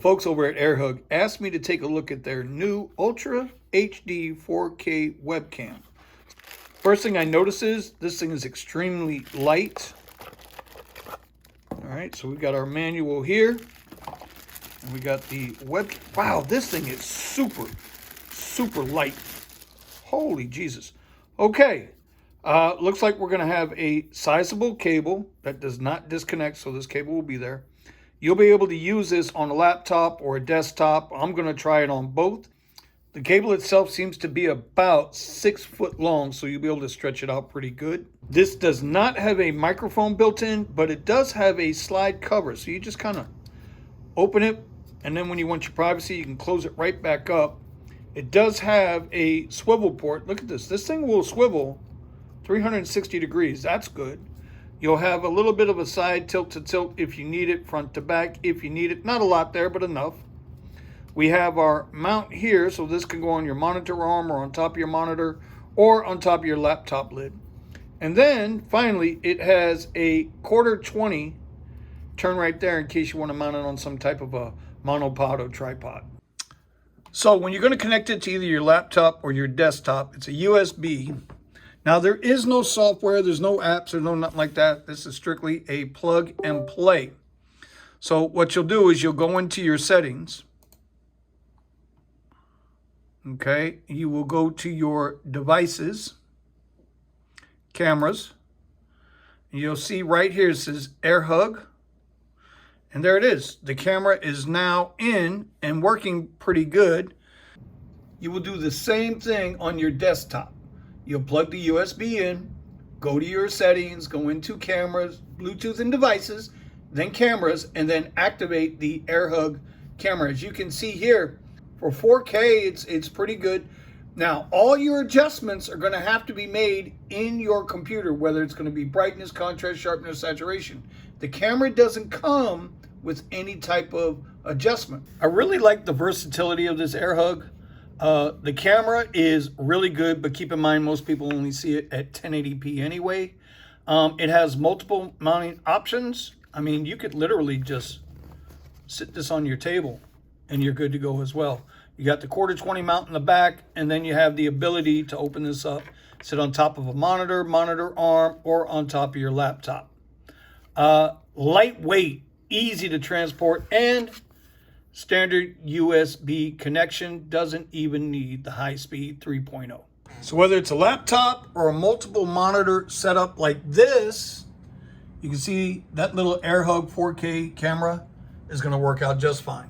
Folks over at AirHug asked me to take a look at their new Ultra HD 4K webcam. First thing I notice is this thing is extremely light. All right, so we've got our manual here. And we got the web. Wow, this thing is super light. Holy Jesus. Okay, looks like we're going to have a sizable cable that does not disconnect, so this cable will be there. You'll be able to use this on a laptop or a desktop. I'm going to try it on both. The cable itself seems to be about 6 foot long, so you'll be able to stretch it out pretty good. This does not have a microphone built in, but it does have a slide cover. So you just kind of open it, and then when you want your privacy, you can close it right back up. It does have a swivel port. Look at this. This thing will swivel 360 degrees. That's good. You'll have a little bit of a side tilt to tilt if you need it, front to back if you need it. Not a lot there, but enough. We have our mount here, so this can go on your monitor arm or on top of your monitor or on top of your laptop lid. And then finally, it has a 1/4-20 turn right there in case you want to mount it on some type of a monopod or tripod. So when you're going to connect it to either your laptop or your desktop, it's a USB. Now, there is no software, there's no apps, there's no nothing like that. This is strictly a plug and play. So what you'll do is you'll go into your settings. Okay, you will go to your devices, cameras, and you'll see right here it says AirHug. And there it is. The camera is now in and working pretty good. You will do the same thing on your desktop. You'll plug the USB in, go to your settings, go into cameras, Bluetooth and devices, then cameras, and then activate the AirHug camera. As you can see here, for 4K, it's pretty good. Now, all your adjustments are going to have to be made in your computer, whether it's going to be brightness, contrast, sharpness, saturation. The camera doesn't come with any type of adjustment. I really like the versatility of this AirHug. The camera is really good, but keep in mind most people only see it at 1080p anyway. It has multiple mounting options. I mean, you could literally just sit this on your table and you're good to go as well. You got the 1/4-20 mount in the back, and then you have the ability to open this up, sit on top of a monitor arm, or on top of your laptop. Lightweight, easy to transport, and standard USB connection, doesn't even need the high-speed 3.0. So whether it's a laptop or a multiple monitor setup like this, you can see that little AirHug 4K camera is going to work out just fine.